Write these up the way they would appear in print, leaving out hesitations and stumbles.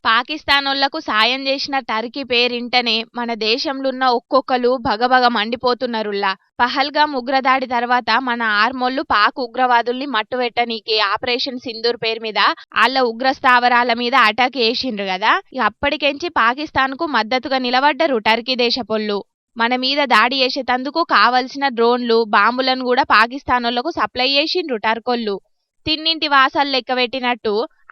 పాకిస్తానోళ్లకు సాయం చేసిన టర్కీ పేరింటనే మన దేశంలో ఉన్న ఒక్కొక్కరు భగభగ మండిపోతున్నారుల్లా. పహల్గామ్ ఉగ్రదాడి తర్వాత మన ఆర్మోళ్లు పాక్ ఉగ్రవాదుల్ని మట్టుబెట్టనీకి ఆపరేషన్ సింధూర్ పేరు మీద ఆళ్ల ఉగ్ర స్థావరాల మీద అటాక్ చేసిండ్రు కదా. ఇక అప్పటికెంచి పాకిస్తాన్ కు మద్దతుగా నిలబడ్డరు టర్కీ దేశపోళ్ళు. మన మీద దాడి చేసేటందుకు కావలసిన డ్రోన్లు, బాంబులను కూడా పాకిస్తానోళ్లకు సప్లై చేసిండ్రు టర్కోళ్లు. తిన్నింటి వాసాలు లెక్కబెట్టినట్టు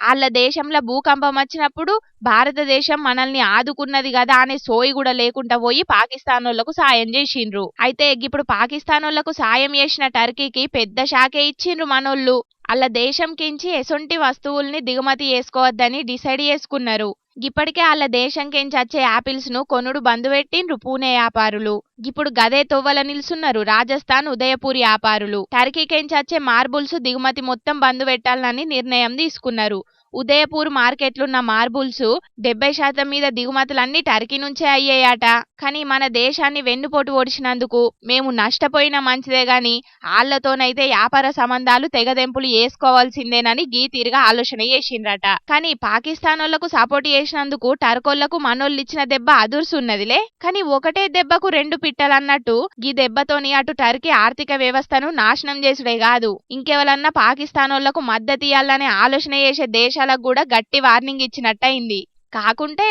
ఆళ్ల దేశంలో భూకంపం వచ్చినప్పుడు భారతదేశం మనల్ని ఆదుకున్నది కదా అనే సోయి కూడా లేకుండా పోయి పాకిస్తానోళ్లకు సాయం చేసిండ్రు. అయితే ఇప్పుడు పాకిస్తానోళ్లకు సాయం చేసిన టర్కీకి పెద్ద షాకే ఇచ్చిండ్రు మనోళ్ళు. ఆళ్ల దేశంకించి ఎసొంటి వస్తువుల్ని దిగుమతి చేసుకోవద్దని డిసైడ్ చేసుకున్నారు. ఇప్పటికే ఆళ్ల దేశంకించి వచ్చే యాపిల్స్ ను కొనుడు బంద్ పెట్టిండ్రు పూణే వ్యాపారులు. ఇప్పుడు గదే తొవ్వల నిల్సున్నారు రాజస్థాన్, ఉదయపూర్ వ్యాపారులు. టర్కీకించి వచ్చే మార్బుల్స్ దిగుమతి మొత్తం బంద్ పెట్టాలని నిర్ణయం తీసుకున్నారు. ఉదయపూర్ మార్కెట్లున్న మార్బుల్స్ 70% మీద దిగుమతులన్నీ టర్కీ నుంచే అయ్యాయట. కానీ మన దేశాన్ని వెన్నుపోటు ఒడిచినందుకు మేము నష్టపోయినా మంచిదే గాని ఆళ్లతోనైతే వ్యాపార సంబంధాలు తెగదెంపులు చేసుకోవాల్సిందేనని గీతీరుగా ఆలోచన చేసిండ్రట. కానీ పాకిస్తానోళ్లకు సపోర్ట్ చేసినందుకు టర్కోళ్లకు మనోళ్ళు ఇచ్చిన దెబ్బ అదుర్సున్నదిలే. కానీ ఒకటే దెబ్బకు రెండు పిట్టలన్నట్టు గీ దెబ్బతోని అటు టర్కీ ఆర్థిక వ్యవస్థను నాశనం చేసుడే కాదు, ఇంకెవలన్నా పాకిస్తానోళ్లకు మద్దతు ఇయ్యాలనే ఆలోచన చేసే దేశాలకు కూడా గట్టి వార్నింగ్ ఇచ్చినట్టయింది. కాకుంటే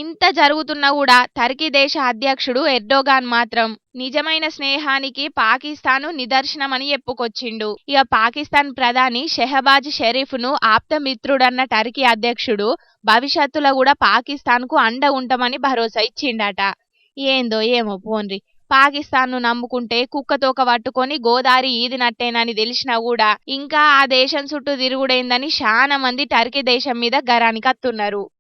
ఇంత జరుగుతున్నా కూడా టర్కీ దేశ అధ్యక్షుడు ఎర్డోగాన్ మాత్రం నిజమైన స్నేహానికి పాకిస్తాను నిదర్శనమని చెప్పుకొచ్చిండు. ఇక పాకిస్తాన్ ప్రధాని షెహబాజ్ షరీఫ్ ను ఆప్తమిత్రుడన్న టర్కీ అధ్యక్షుడు భవిష్యత్తులో కూడా పాకిస్తాన్ కు అండ ఉంటామని భరోసా ఇచ్చిండట. ఏందో ఏమో పోన్రి, పాకిస్తాన్ ను నమ్ముకుంటే కుక్కతోక పట్టుకొని గోదారి ఈదినట్టేనని తెలిసినా కూడా ఇంకా ఆ దేశం చుట్టూ తిరుగుడైందని చాలా మంది టర్కీ దేశం మీద గరానికత్తున్నారు.